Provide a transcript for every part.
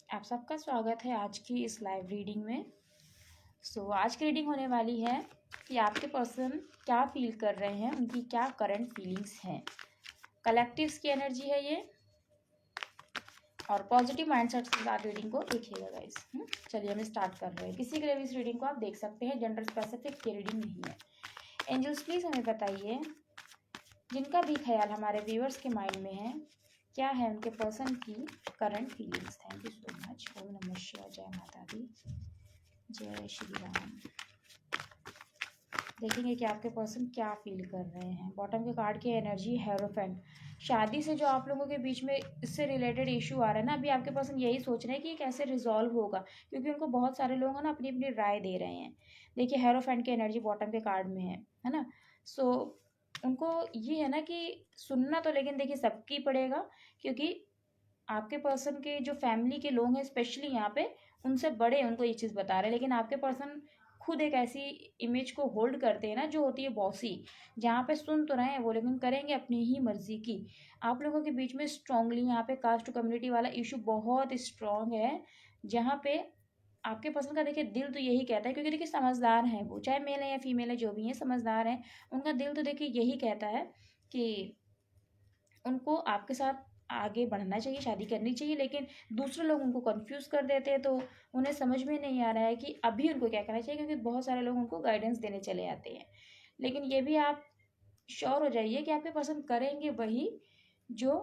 आप सबका स्वागत है आज की इस लाइव रीडिंग में। आज की रीडिंग होने वाली है कि आपके पर्सन क्या फील कर रहे हैं, उनकी क्या करंट फीलिंग्स हैं। कलेक्टिव्स की एनर्जी है ये और पॉजिटिव माइंडसेट के साथ रीडिंग को देखिएगा गाइस। चलिए हम स्टार्ट कर रहे हैं। किसी के लिए भी इस रीडिंग को आप देख सकते हैं, जेंडर स्पेसिफिक की रीडिंग नहीं है। एंजल्स प्लीज हमें बताइए, जिनका भी ख्याल हमारे व्यूअर्स के माइंड में है, क्या है उनके पर्सन की current feelings. Thank you so much. ओम नमः शिवाय। जय माता दी, जय श्री राम। देखेंगे कि आपके पर्सन क्या फील कर रहे हैं। बॉटम के कार्ड की एनर्जी हेरोफेंट। शादी से जो आप लोगों के बीच में इससे रिलेटेड इशू आ रहा है ना, अभी आपके पर्सन यही सोच रहे हैं कि कैसे रिजॉल्व होगा, क्योंकि उनको बहुत सारे लोग हैं ना अपनी अपनी राय दे रहे हैं। देखिए हेरोफेंट की एनर्जी बॉटम के कार्ड में है ना। उनको ये है ना कि सुनना तो लेकिन देखिए सबकी पड़ेगा, क्योंकि आपके पर्सन के जो फैमिली के लोग हैं स्पेशली यहाँ पे उनसे बड़े उनको ये चीज़ बता रहे हैं, लेकिन आपके पर्सन खुद एक ऐसी इमेज को होल्ड करते हैं ना जो होती है बॉसी, जहाँ पे सुन तो रहे हैं वो लेकिन करेंगे अपनी ही मर्जी की। आप लोगों के बीच में स्ट्रांगली यहाँ पे कास्ट कम्युनिटी वाला इशू बहुत स्ट्रांग है, जहाँ पे आपके पर्सन का देखिए दिल तो यही कहता है, क्योंकि देखिए समझदार हैं वो, चाहे मेल है या फीमेल है जो भी है समझदार हैं। उनका दिल तो देखिए यही कहता है कि उनको आपके साथ आगे बढ़ना चाहिए, शादी करनी चाहिए, लेकिन दूसरे लोग उनको कंफ्यूज कर देते हैं, तो उन्हें समझ में नहीं आ रहा है कि अभी उनको क्या करना चाहिए, क्योंकि बहुत सारे लोग उनको गाइडेंस देने चले आते हैं। लेकिन ये भी आप श्योर हो जाइए कि आपके पर्सन करेंगे वही जो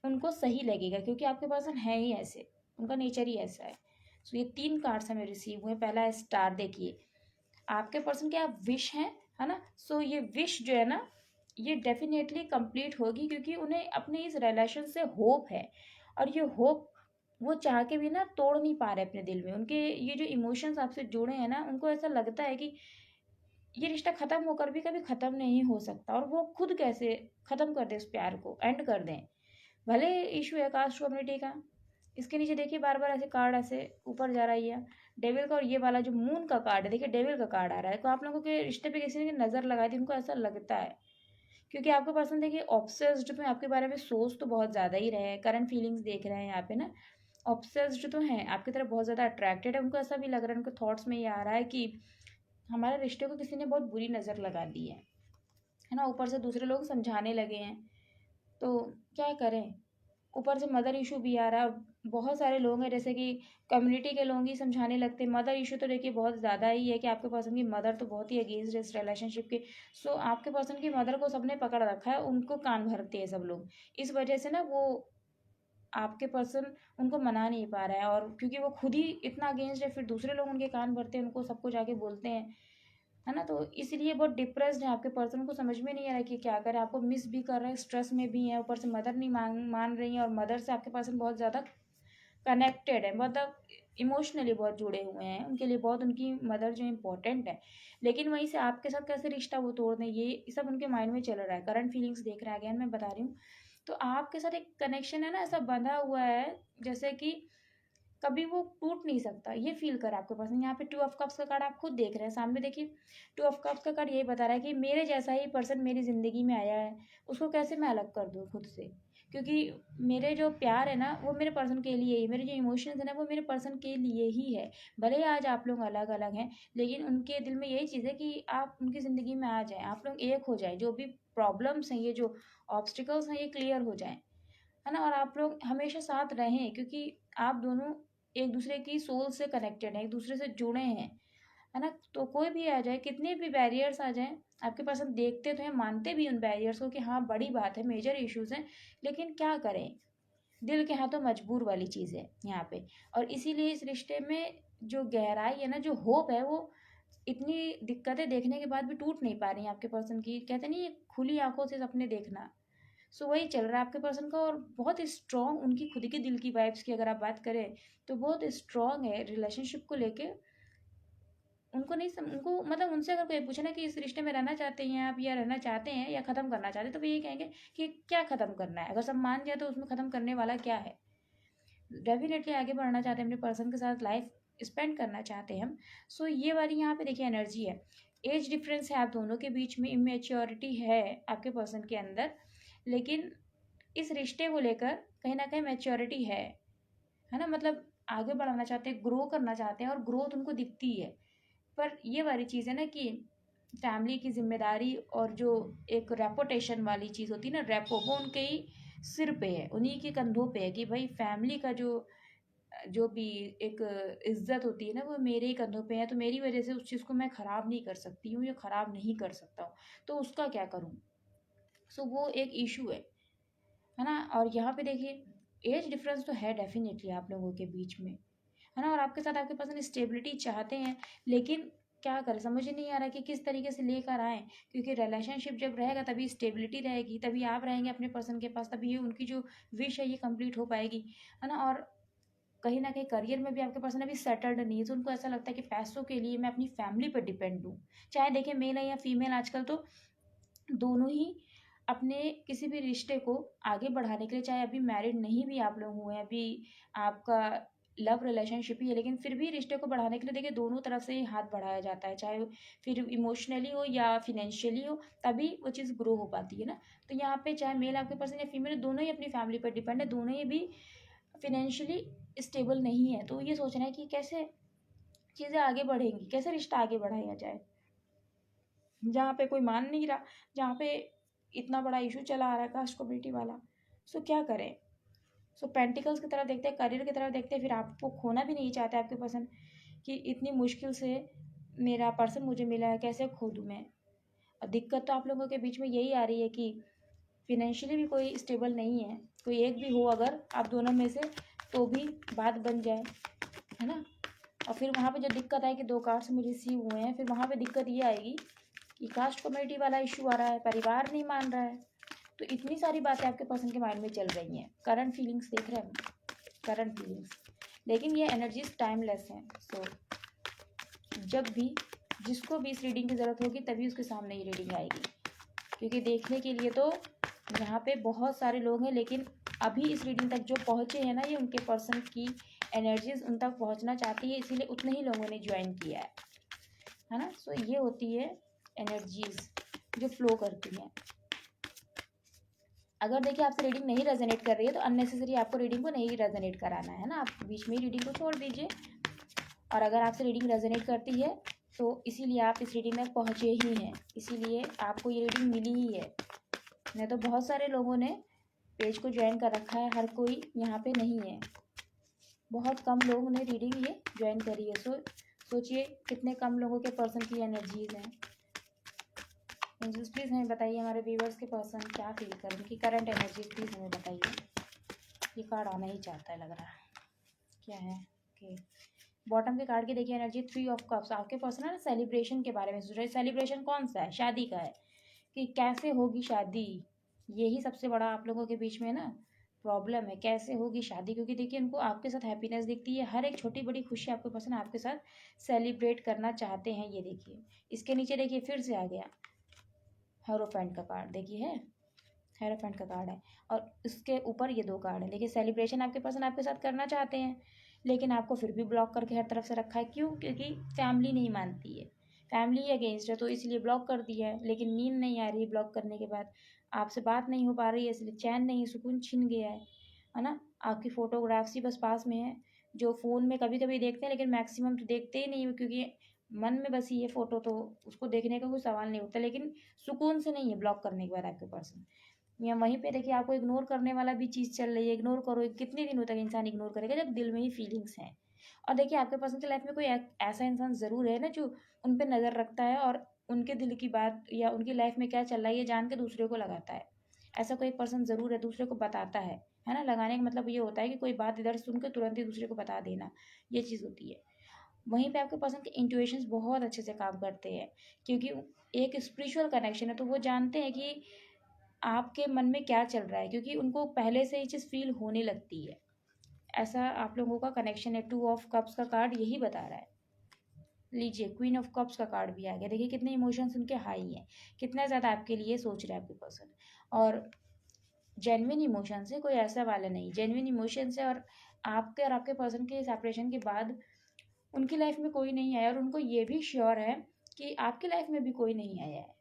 उनको सही लगेगा, क्योंकि आपके पर्सन है ही ऐसे, उनका नेचर ही ऐसा है। ये 3 कार्ड्स हमें रिसीव हुए। पहला है स्टार। देखिए आपके पर्सन के आप विश हैं, है ना। ये विश जो है ना ये डेफिनेटली कंप्लीट होगी, क्योंकि उन्हें अपने इस रिलेशन से होप है, और ये होप वो चाह के भी ना तोड़ नहीं पा रहे अपने दिल में। उनके ये जो इमोशंस आपसे जुड़े हैं ना, उनको ऐसा लगता है कि ये रिश्ता ख़त्म होकर भी कभी ख़त्म नहीं हो सकता, और वो खुद कैसे ख़त्म कर दे, उस प्यार को एंड कर दें। भले इशू है कास्ट कम्युनिटी का। इसके नीचे देखिए बार बार ऐसे कार्ड ऐसे ऊपर जा रहा है डेविल का, और ये वाला जो मून का कार्ड है देखिए डेविल का कार्ड आ रहा है। तो आप लोगों के रिश्ते पे किसी ने नज़र लगाई थी, उनको ऐसा लगता है, क्योंकि आपके पर्सन देखिए ऑब्सेस्ड में आपके बारे में सोच तो बहुत ज़्यादा ही रहे हैं। करंट फीलिंग्स देख रहे हैं यहाँ पे ना, ऑब्सेस्ड तो हैं आपकी तरफ, बहुत ज़्यादा अट्रैक्टेड है। उनको ऐसा भी लग रहा है, उनके थॉट्स में ये आ रहा है कि हमारे रिश्ते को किसी ने बहुत बुरी नज़र लगा दी है ना। ऊपर से दूसरे लोग समझाने लगे हैं, तो क्या करें। ऊपर से मदर इशू भी आ रहा है, और बहुत सारे लोग हैं जैसे कि कम्युनिटी के लोग ही समझाने लगते हैं। मदर इशू तो देखिए बहुत ज़्यादा ही है कि आपके पर्सन की मदर तो बहुत ही अगेंस्ट है इस रिलेशनशिप के। आपके पर्सन की मदर को सबने पकड़ रखा है, उनको कान भरते हैं सब लोग। इस वजह से ना वो आपके पर्सन उनको मना नहीं पा रहा है, और क्योंकि वो खुद ही इतना अगेंस्ट है, फिर दूसरे लोग उनके कान भरते हैं, उनको सबको जाके बोलते हैं, है ना। तो इसलिए बहुत डिप्रेस्ड है आपके पर्सन को, समझ में नहीं आ रहा है कि क्या करें। आपको मिस भी कर रहे हैं, स्ट्रेस में भी है, ऊपर से मदर नहीं मान रही है, और मदर से आपके पर्सन बहुत ज़्यादा कनेक्टेड है, मतलब इमोशनली बहुत जुड़े हुए हैं। उनके लिए बहुत उनकी मदर जो इम्पोर्टेंट है, लेकिन वहीं से आपके साथ कैसे रिश्ता वो तोड़ दें, ये सब उनके माइंड में चल रहा है। करंट फीलिंग्स देख रहा है, अगेन मैं बता रही हूँ। तो आपके साथ एक कनेक्शन है ना ऐसा बंधा हुआ है, जैसे कि कभी वो टूट नहीं सकता, ये फील कर आपके पर्सन। यहाँ पे 2 ऑफ कप्स का कार्ड आप खुद देख रहे हैं सामने। देखिए 2 ऑफ कप्स का कार्ड यही बता रहा है कि मेरे जैसा ही पर्सन मेरी ज़िंदगी में आया है, उसको कैसे मैं अलग कर दूँ खुद से, क्योंकि मेरे जो प्यार है ना वो मेरे पर्सन के लिए ही, मेरे जो इमोशंस है ना वो मेरे पर्सन के लिए ही है। भले ही आज आप लोग अलग अलग हैं, लेकिन उनके दिल में यही चीज़ है कि आप उनकी ज़िंदगी में आ जाएँ, आप लोग एक हो जाएँ, जो भी प्रॉब्लम्स हैं, ये जो ऑब्स्टिकल्स हैं, ये क्लियर हो जाएँ, है ना। और आप लोग हमेशा साथ रहें, क्योंकि आप दोनों एक दूसरे की सोल से कनेक्टेड हैं, एक दूसरे से जुड़े हैं, है ना। तो कोई भी आ जाए, कितने भी बैरियर्स आ जाएं, आपके पास हम देखते तो हैं, मानते भी उन बैरियर्स को कि हाँ बड़ी बात है, मेजर इश्यूज हैं, लेकिन क्या करें, दिल के हाथों मजबूर वाली चीज़ है यहाँ पे। और इसीलिए इस रिश्ते में जो गहराई है ना, जो होप है, वो इतनी दिक्कतें देखने के बाद भी टूट नहीं पा रही है आपके पर्सन की। कहते नहीं खुली आंखों से सपने देखना। वही चल रहा है आपके पर्सन का, और बहुत स्ट्रॉन्ग उनकी खुद की दिल की वाइब्स की अगर आप बात करें तो बहुत स्ट्रॉन्ग है रिलेशनशिप को लेके। उनको नहीं उनको मतलब उनसे अगर कोई पूछे ना कि इस रिश्ते में रहना चाहते हैं आप, या रहना चाहते हैं या ख़त्म करना चाहते हैं, तो वो यही कहेंगे कि क्या ख़त्म करना है। अगर सब मान जाए तो उसमें ख़त्म करने वाला क्या है। डेफिनेटली आगे बढ़ना चाहते हैं, अपने पर्सन के साथ लाइफ स्पेंड करना चाहते हैं हम। ये वाली यहाँ पे देखिए एनर्जी है। एज डिफरेंस है आप दोनों के बीच में, इमेच्योरिटी है आपके पर्सन के अंदर, लेकिन इस रिश्ते को लेकर कहीं ना कहीं मैच्योरिटी है है ना, मतलब आगे बढ़ाना चाहते हैं, ग्रो करना चाहते हैं और ग्रोथ उनको दिखती है। पर ये वाली चीज़ है ना कि फैमिली की जिम्मेदारी और जो एक रेपुटेशन वाली चीज़ होती है ना, रेपो, वो उनके ही सिर पे है, उन्हीं के कंधों पे है कि भाई फैमिली का जो जो भी एक इज्जत होती है ना, वो मेरे ही कंधों पे है, तो मेरी वजह से उस चीज़ को मैं ख़राब नहीं कर सकती हूँ या ख़राब नहीं कर सकता हूँ, तो उसका क्या करूँ। सो वो एक इशू है ना। और यहाँ पे देखिए एज डिफरेंस तो है डेफिनेटली आप लोगों के बीच में, है ना, और आपके साथ आपके पर्सन स्टेबिलिटी चाहते हैं, लेकिन क्या करें, समझ ही नहीं आ रहा कि किस तरीके से लेकर आए, क्योंकि रिलेशनशिप जब रहेगा तभी स्टेबिलिटी रहेगी, तभी आप रहेंगे अपने पर्सन के पास, तभी ये उनकी जो विश है ये कंप्लीट हो पाएगी, है ना। और कहीं ना कहीं करियर में भी आपके पर्सन अभी सेटल्ड नहीं है, तो उनको ऐसा लगता है कि पैसों के लिए मैं अपनी फैमिली पर डिपेंड हूँ। चाहे देखिए मेल है या फीमेल, आजकल तो दोनों ही अपने किसी भी रिश्ते को आगे बढ़ाने के लिए, चाहे अभी मैरिड नहीं भी आप लोग हुए हैं, अभी आपका लव रिलेशनशिप ही है, लेकिन फिर भी रिश्ते को बढ़ाने के लिए देखिए दोनों तरफ से ही हाथ बढ़ाया जाता है, चाहे फिर इमोशनली हो या फिनेंशियली हो, तभी वो चीज़ ग्रो हो पाती है ना। तो यहाँ पे चाहे मेल आपके पर्सन या फीमेल, दोनों ही अपनी फैमिली पर डिपेंड है, दोनों ही भी फिनेंशियली स्टेबल नहीं है, तो ये सोचना है कि कैसे चीज़ें आगे बढ़ेंगी, कैसे रिश्ता आगे बढ़ाया जाए, जहाँ पे कोई मान नहीं रहा, जहाँ पे इतना बड़ा इशू चला आ रहा है कास्ट कम्युनिटी वाला। सो क्या करें। सो पेंटिकल्स की तरफ देखते हैं, करियर की तरफ देखते हैं, फिर आपको खोना भी नहीं चाहते आपके पर्सन, कि इतनी मुश्किल से मेरा पर्सन मुझे मिला है, कैसे खो दूँ मैं। और दिक्कत तो आप लोगों के बीच में यही आ रही है कि फिनेंशियली भी कोई स्टेबल नहीं है, कोई एक भी हो अगर आप दोनों में से, तो भी बात बन जाए, है ना। और फिर वहाँ पे जो दिक्कत आएगी, दो कार्ड्स में रिसीव हुए हैं, फिर वहाँ पे दिक्कत ये आएगी कि कास्ट कम्युनिटी वाला इशू आ रहा है, परिवार नहीं मान रहा है, तो इतनी सारी बातें आपके पर्सन के माइंड में चल रही हैं। करंट फीलिंग्स देख रहे हैं हम, करंट फीलिंग्स, लेकिन ये एनर्जीज टाइमलेस हैं। सो जब भी जिसको भी इस रीडिंग की ज़रूरत होगी तभी उसके सामने ये रीडिंग आएगी, क्योंकि देखने के लिए तो यहाँ पे बहुत सारे लोग हैं, लेकिन अभी इस रीडिंग तक जो पहुँचे हैं ना, ये उनके पर्सन की एनर्जीज उन तक पहुँचना चाहती है, इसीलिए उतने ही लोगों ने ज्वाइन किया है ना। सो ये होती है एनर्जीज जो फ्लो करती हैं। अगर देखिए आपसे रीडिंग नहीं रेजोनेट कर रही है तो अननेसेसरी आपको रीडिंग को नहीं रेजोनेट कराना है ना, आप बीच में ही रीडिंग को छोड़ दीजिए। और अगर आपसे रीडिंग रेजोनेट करती है तो इसीलिए आप इस रीडिंग तक पहुँचे ही हैं, इसीलिए आपको ये रीडिंग मिली ही है। नहीं तो बहुत सारे लोगों ने पेज को ज्वाइन कर रखा है, हर कोई यहाँ पे नहीं है, बहुत कम लोगों ने रीडिंग ये ज्वाइन करी है। सोचिए कितने कम लोगों के पर्सन की एनर्जीज हैं। एंजल्स प्लीज़ हमें बताइए हमारे व्यूवर्स के पर्सन क्या फील कर रहे हैं, उनकी करंट एनर्जीज प्लीज़ हमें बताइए। ये कार्ड आना ही चाहता है लग रहा है, क्या है। ओके, बॉटम के कार्ड की देखिए एनर्जी 3 ऑफ कप्स, आपके पर्सन है ना सेलिब्रेशन के बारे में सोच रहे हैं। सेलिब्रेशन कौन सा है, शादी का है, कि कैसे होगी शादी, यही सबसे बड़ा आप लोगों के बीच में ना प्रॉब्लम है, कैसे होगी शादी। क्योंकि देखिए उनको आपके साथ हैप्पीनेस दिखती है, हर एक छोटी बड़ी खुशी आपके पर्सन आपके साथ सेलिब्रेट करना चाहते हैं। ये देखिए इसके नीचे देखिए फिर से आ गया हेरोफेंट का कार्ड, देखिए है, हेरोफेंट का कार्ड है, और इसके ऊपर ये दो कार्ड है। देखिए सेलिब्रेशन आपके पर्सन आपके साथ करना चाहते हैं, लेकिन आपको फिर भी ब्लॉक करके हर तरफ से रखा है। क्यों, क्योंकि फैमिली नहीं मानती है, फैमिली अगेंस्ट है, तो इसलिए ब्लॉक कर दिया है। लेकिन नींद नहीं आ रही ब्लॉक करने के बाद, आपसे बात नहीं हो पा रही है, इसलिए चैन नहीं, सुकून छिन गया है ना। आपकी फ़ोटोग्राफ्स ही बस पास में है, जो फ़ोन में कभी कभी देखते हैं, लेकिन मैक्सिमम तो देखते ही नहीं, क्योंकि मन में बसी ये फ़ोटो, तो उसको देखने का कोई सवाल नहीं उठता, लेकिन सुकून से नहीं है ब्लॉक करने के बाद आपके पर्सन। या वहीं पे देखिए आपको इग्नोर करने वाला भी चीज़ चल रही है। इग्नोर करो, कितने दिनों तक इंसान इग्नोर करेगा जब दिल में ही फीलिंग्स हैं। और देखिए आपके पर्सन की लाइफ में कोई ऐसा इंसान ज़रूर है ना जो उन पे नज़र रखता है और उनके दिल की बात या उनकी लाइफ में क्या चल रहा है ये जान के दूसरे को लगाता है। ऐसा कोई पर्सन ज़रूर है, दूसरे को बताता है ना। लगाने का मतलब ये होता है कि कोई बात इधर सुन के तुरंत ही दूसरे को बता देना, ये चीज़ होती है। वहीं पे आपके पर्सन के इंट्यूशंस बहुत अच्छे से काम करते हैं, क्योंकि एक स्पिरिचुअल कनेक्शन है, तो वो जानते हैं कि आपके मन में क्या चल रहा है, क्योंकि उनको पहले से ही चीज़ फील होने लगती है। ऐसा आप लोगों का कनेक्शन है। 2 ऑफ कप्स का कार्ड यही बता रहा है। लीजिए क्वीन ऑफ कप्स का कार्ड भी आ गया, देखिए कितने इमोशंस उनके हाई हैं, कितना ज़्यादा आपके लिए सोच रहे हैं आपके पर्सन। और जेन्युइन इमोशंस है, कोई ऐसा वाला नहीं, जेन्युइन इमोशंस है। और आपके और आपके पर्सन के सेपरेशन के बाद उनकी लाइफ में कोई नहीं आया, और उनको ये भी श्योर है कि आपकी लाइफ में भी कोई नहीं आया है,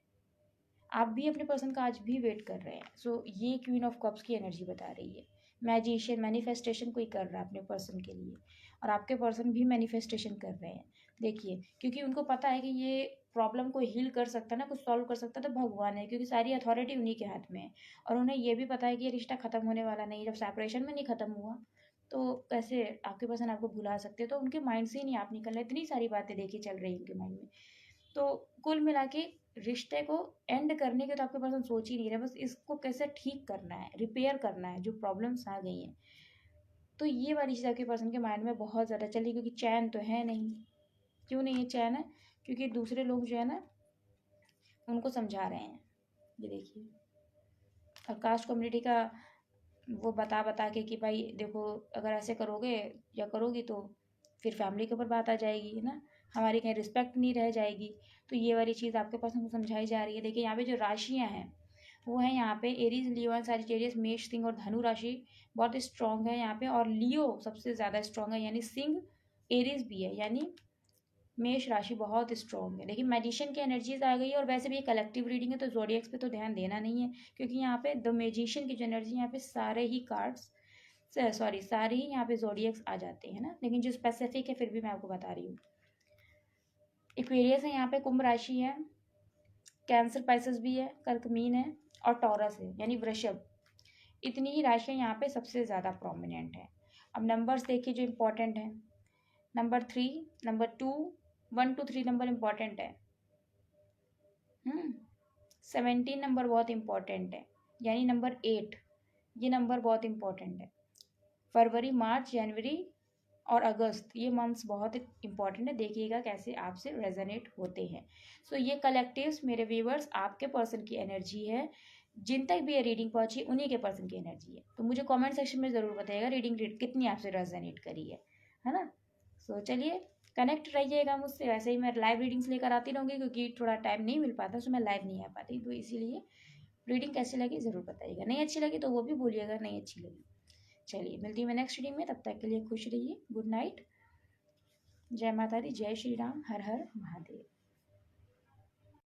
आप भी अपने पर्सन का आज भी वेट कर रहे हैं। सो ये क्वीन ऑफ कप्स की एनर्जी बता रही है। मैजिशियन, मैनिफेस्टेशन कोई कर रहा है अपने पर्सन के लिए, और आपके पर्सन भी मैनिफेस्टेशन कर रहे हैं। देखिए, क्योंकि उनको पता है कि ये प्रॉब्लम को हील कर सकता है ना, कुछ सॉल्व कर सकता है तो भगवान है, क्योंकि सारी अथॉरिटी उन्हीं के हाथ में है। और उन्हें ये भी पता है कि ये रिश्ता ख़त्म होने वाला नहीं, जब सेपरेशन में नहीं ख़त्म हुआ तो कैसे आपके पर्सन आपको भुला सकते हैं। तो उनके माइंड से ही नहीं आप निकल रहे, इतनी सारी बातें देखी चल रही है उनके माइंड में। तो कुल मिला के रिश्ते को एंड करने के तो आपके पर्सन सोच ही नहीं रहे, बस इसको कैसे ठीक करना है, रिपेयर करना है जो प्रॉब्लम्स आ गई हैं। तो ये वाली चीज़ आपके पर्सन के माइंड में बहुत ज़्यादा चली, क्योंकि चैन तो है नहीं। क्यों नहीं है चैन है? क्योंकि दूसरे लोग जो है ना उनको समझा रहे हैं। ये देखिए, और कास्ट कम्युनिटी का वो बता बता के कि भाई देखो, अगर ऐसे करोगे या करोगी तो फिर फैमिली के ऊपर बात आ जाएगी, है ना, हमारी कहीं रिस्पेक्ट नहीं रह जाएगी। तो ये वाली चीज़ आपके पास हमको समझाई जा रही है। देखिए यहाँ पे जो राशियाँ हैं वो है यहाँ पे एरीज, लियो एंड सैजिटेरियस, मेष, सिंह और धनु राशि बहुत स्ट्रांग है यहाँ पे, और लियो सबसे ज़्यादा स्ट्रांग है, यानी सिंह, एरीज भी है, यानी मेष राशि बहुत स्ट्रॉन्ग है। लेकिन मैजिशियन की एनर्जीज आ गई है, और वैसे भी ये कलेक्टिव रीडिंग है तो जोडियक्स पे तो ध्यान देना नहीं है, क्योंकि यहाँ पे द मैजिशियन की जो एनर्जी, यहाँ पे सारे ही कार्ड्स, सॉरी सारे ही यहाँ पे जोडियक्स आ जाते हैं ना, लेकिन जो स्पेसिफिक है फिर भी मैं आपको बता रही हूँ। एक्वेरियस है यहाँ पे, कुंभ राशि है, कैंसर पाइसेस भी है, कर्क मीन है, और टॉरस है यानी वृषभ। इतनी ही राशियाँ यहाँ पे सबसे ज़्यादा प्रोमिनेंट है। अब नंबर्स देखिए जो इम्पोर्टेंट है, number 3, number 2, 1 to 3 number important है। 17 नंबर बहुत इम्पॉर्टेंट है, यानी नंबर 8, ये नंबर बहुत इम्पॉर्टेंट है। फरवरी, मार्च, जनवरी और अगस्त, ये मंथ्स बहुत इंपॉर्टेंट है, देखिएगा कैसे आपसे रेजोनेट होते हैं। सो ये कलेक्टिव्स मेरे व्यूवर्स आपके पर्सन की एनर्जी है, जिन तक भी ये रीडिंग पहुंची उन्हीं के पर्सन की एनर्जी है। तो मुझे कमेंट सेक्शन में ज़रूर बताइएगा रीडिंग कितनी आपसे रेजोनेट करी है ना। सो चलिए, कनेक्ट रहिएगा मुझसे, वैसे ही मैं लाइव रीडिंग्स लेकर आती रहूँगी, क्योंकि थोड़ा टाइम नहीं मिल पाता, सो मैं लाइव नहीं आ पाती, तो इसीलिए रीडिंग कैसी लगी ज़रूर बताइएगा, नहीं अच्छी लगी तो वो भी बोलिएगा नहीं अच्छी लगी। चलिए मिलती हूँ मैं नेक्स्ट रीडिंग में, तब तक के लिए खुश रहिए, गुड नाइट, जय माता दी, जय श्री राम, हर हर महादेव।